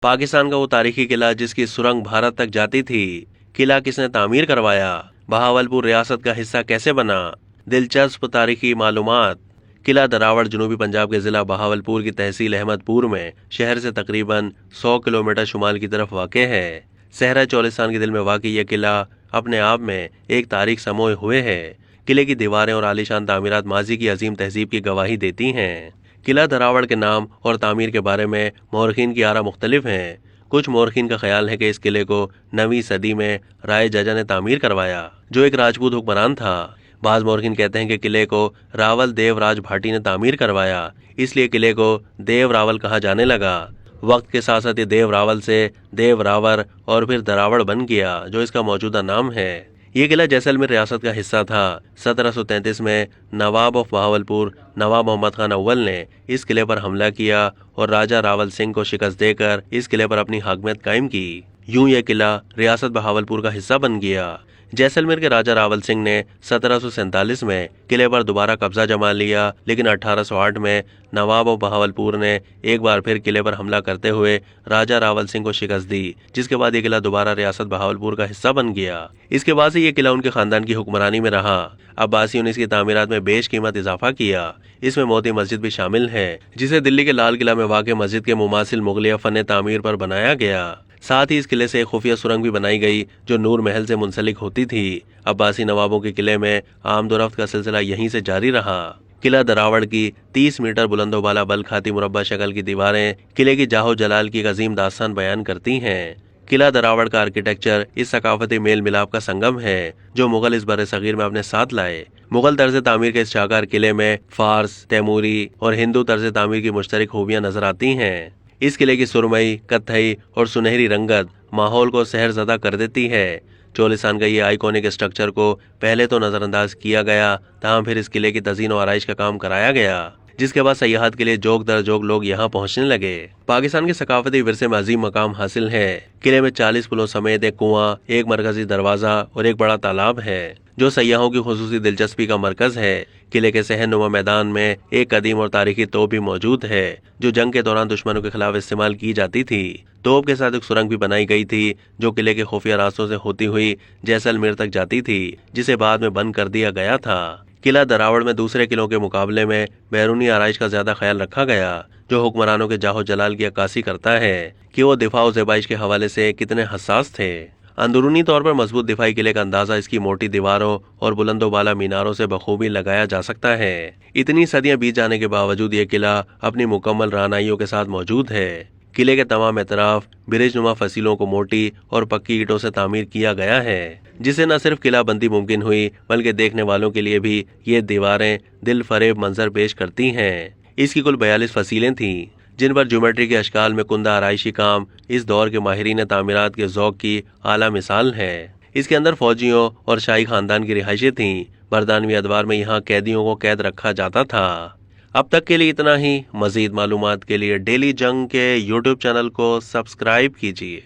पाकिस्तान का वो तारीखी किला जिसकी सुरंग भारत तक जाती थी, किला किसने तामीर करवाया? बहावलपुर रियासत का हिस्सा कैसे बना? दिलचस्प तारीखी मालूमात। किला दरावड़ जनूबी पंजाब के जिला बहावलपुर की तहसील अहमदपुर में शहर से तकरीबन 100 किलोमीटर शुमाल की तरफ वाक़े है। सहरा चोलिस्तान के दिल में वाक़ यह किला अपने आप में एक तारीख समोए हुए है। किले की दीवारें और आलीशान तामीरात माजी की अजीम तहजीब की गवाही देती हैं। किला दरावड़ के नाम और तामीर के बारे में मौरखीन की आरा मुख्तलिफ हैं। कुछ मौरखीन का ख्याल है कि इस किले को 9वीं सदी में राय जजा ने तामीर करवाया, जो एक राजपूत हुक्मरान था। बाज़ मौरखीन कहते हैं कि किले को रावल देव राज भाटी ने तामीर करवाया, इसलिए किले को देव रावल कहा जाने लगा। वक्त के साथ साथ ये देव रावल से देव रावर और फिर दरावड़ बन गया, जो इसका मौजूदा नाम है। ये किला जैसलमेर रियासत का हिस्सा था। 1733 में नवाब ऑफ बहावलपुर नवाब मोहम्मद खान अव्वल ने इस किले पर हमला किया और राजा रावल सिंह को शिकस्त देकर इस किले पर अपनी हाकमियत कायम की। यूं यह किला रियासत बहावलपुर का हिस्सा बन गया। जैसलमेर के राजा रावल सिंह ने 1747 में किले पर दोबारा कब्जा जमा लिया, लेकिन 1808 में नवाब ऑफ बहावलपुर ने एक बार फिर किले पर हमला करते हुए राजा रावल सिंह को शिकस्त दी, जिसके बाद ये किला दोबारा रियासत बहावलपुर का हिस्सा बन गया। इसके बाद से ये किला उनके खानदान की हुक्मरानी में रहा। अब्बासियों ने इसकी तामीरात में बेशकीमत इजाफा किया। इसमें मोती मस्जिद भी शामिल है, जिसे दिल्ली के लाल किला में वाक़ मस्जिद के मुमासिल मुगलिया फन तामीर पर बनाया गया। साथ ही इस किले से एक खुफिया सुरंग भी बनाई गई, जो नूर महल से मुंसलिक होती थी। अब्बासी नवाबों के किले में आमदोरफ्त का सिलसिला यहीं से जारी रहा। किला दरावड़ की 30 मीटर बुलंदोबाला बल खाती मुरब्बा शक्ल की दीवारें किले की जाहो जलाल की एक अजीम दास्तान बयान करती हैं। किला दरावड़ का आर्किटेक्चर इस सकाफती मेल मिलाप का संगम है, जो मुगल इस बर्र-ए-सगीर में अपने साथ लाए। मुगल तर्ज तामीर के इस शाहकार किले में फारस, तैमूरी और हिंदू तर्ज तामीर की मुश्तरक खूबियां नजर आती हैं। इस किले की सुरमई, कत्थई और सुनहरी रंगत माहौल को सहरज़दा कर देती है। चोलिस्तान का ये आइकॉनिक स्ट्रक्चर को पहले तो नज़रअंदाज किया गया, तहाँ फिर इस किले की तज़ीन और आराइश का काम कराया गया, जिसके बाद सयाहत के लिए जोग दर जोग लोग यहाँ पहुँचने लगे। पाकिस्तान के सकाफती विरसे में अजीम मकाम हासिल है। किले में 40 पुलों समेत एक कुआं, एक मरकजी दरवाजा और एक बड़ा तालाब है, जो सयाहों की खुसूसी दिलचस्पी का मरकज है। किले के सहनुमा मैदान में एक कदीम और तारीखी तोप भी मौजूद है, जो जंग के दौरान दुश्मनों के खिलाफ इस्तेमाल की जाती थी। तोप के साथ एक सुरंग भी बनाई गई थी, जो किले के खुफिया रास्तों से होती हुई जैसलमेर तक जाती थी, जिसे बाद में बंद कर दिया गया था। किला दरावड़ में दूसरे किलों के मुकाबले में बैरूनी आराइश का ज्यादा ख्याल रखा गया, जो हुक्मरानों के जाहो जलाल की अक्कासी करता है कि वो दिफा और ज़ेबाइश के हवाले से कितने हसास थे। अंदरूनी तौर पर मजबूत दिफाई किले का अंदाजा इसकी मोटी दीवारों और बुलंदोबाला मीनारों से बखूबी लगाया जा सकता है। इतनी सदियां बीत जाने के बावजूद ये किला अपनी मुकम्मल रानाइयों के साथ मौजूद है। किले के तमाम एतराफ बिरिज नुमा फसीलों को मोटी और पक्की ईंटों से तामीर किया गया है, जिससे न सिर्फ किला बंदी मुमकिन हुई, बल्कि देखने वालों के लिए भी ये दीवारें दिल फरेब मंजर पेश करती हैं। इसकी कुल 42 फसीलें थीं, जिन पर ज्योमेट्री के अशकाल में कुंदा आराइशी काम इस दौर के माहिरीन तामीरात के ज़ौक़ की आला मिसाल है। इसके अंदर फौजियों और शाही खानदान की रिहाइशें थीं। बरतानवी अदवार में यहाँ कैदियों को कैद रखा जाता था। अब तक के लिए इतना ही। मज़ीद मालूमात के लिए डेली जंग के यूट्यूब चैनल को सब्सक्राइब कीजिए।